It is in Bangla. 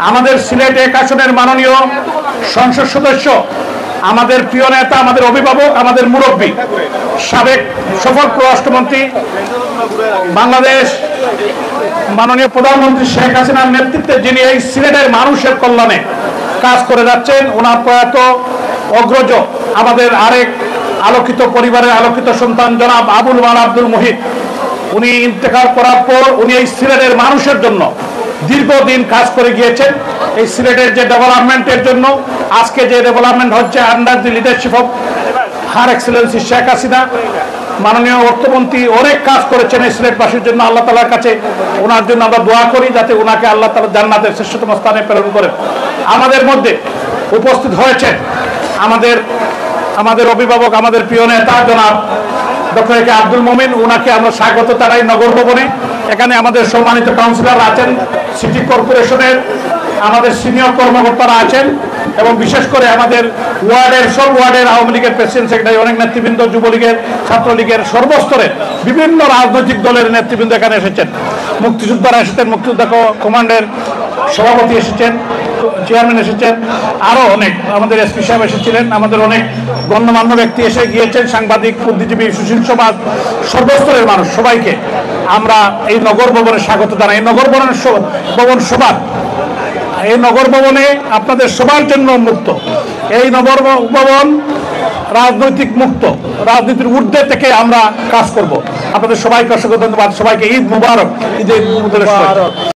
আমাদের সিলেট এক আসনের মাননীয় সংসদ সদস্য, আমাদের প্রিয় নেতা, আমাদের অভিভাবক, আমাদের মুরব্বী, সাবেক সফল পররাষ্ট্রমন্ত্রী, বাংলাদেশ মাননীয় প্রধানমন্ত্রী শেখ হাসিনার নেতৃত্বে যিনি এই সিলেটের মানুষের কল্যাণে কাজ করে যাচ্ছেন, ওনার প্রয়াত অগ্রজ আমাদের আরেক আলোকিত পরিবারের আলোকিত সন্তান জনাব আবুল মাল আব্দুল মুহিত, উনি ইন্তেকাল করার পর উনি এই সিলেটের মানুষের জন্য দীর্ঘদিন কাজ করে গিয়েছেন। এই সিলেটের যে ডেভেলপমেন্টের জন্য আজকে যে ডেভেলপমেন্ট হচ্ছে under the leadership of her Excellency Sheikh Hasina, মাননীয় অর্থমন্ত্রী অনেক কাজ করেছেন এই সিলেটবাসীর জন্য। আল্লাহ তাআলার কাছে ওনার জন্য আমরা দোয়া করি যাতে ওনাকে আল্লাহ তাআলা জান্নাতের শ্রেষ্ঠতম স্থানে প্রেরণ করেন। আমাদের মধ্যে উপস্থিত হয়েছেন আমাদের অভিভাবক, আমাদের প্রিয় নেতা জনাব ডক্টর এ কে আব্দুল মোমিন, ওনাকে আমরা স্বাগত জানাই নগর ভবনে। এখানে আমাদের সম্মানিত কাউন্সিলর আছেন, সিটি কর্পোরেশনের আমাদের সিনিয়র কর্মকর্তারা আছেন এবং বিশেষ করে আমাদের ওয়ার্ডের সব ওয়ার্ডের আওয়ামী লীগের প্রেসিডেন্ট সেক্রেটারি, অনেক নেতৃবৃন্দ, যুবলীগের, ছাত্রলীগের, সর্বস্তরের বিভিন্ন রাজনৈতিক দলের নেতৃবৃন্দ এখানে এসেছেন। মুক্তিযোদ্ধারা এসেছেন, মুক্তিযোদ্ধা কমান্ডের সভাপতি এসেছেন, চেয়ারম্যান এসেছেন, আরও অনেক আমাদের এসপি সাহেব এসেছিলেন, আমাদের অনেক গণ্যমান্য ব্যক্তি এসে গিয়েছেন, সাংবাদিক, বুদ্ধিজীবী, সুশীল সমাজ, সর্বস্তরের মানুষ, সবাইকে আমরা এই নগর ভবনে স্বাগত জানাই। এই নগর ভবন সবার, এই নগর ভবনে আপনাদের সবার জন্য উন্মুক্ত। এই নগর ভবন রাজনৈতিক মুক্ত, রাজনীতির ঊর্ধ্বে থেকে আমরা কাজ করব। আপনাদের সবাইকে অসংখ্য ধন্যবাদ। সবাইকে ঈদ মুবারক, ঈদের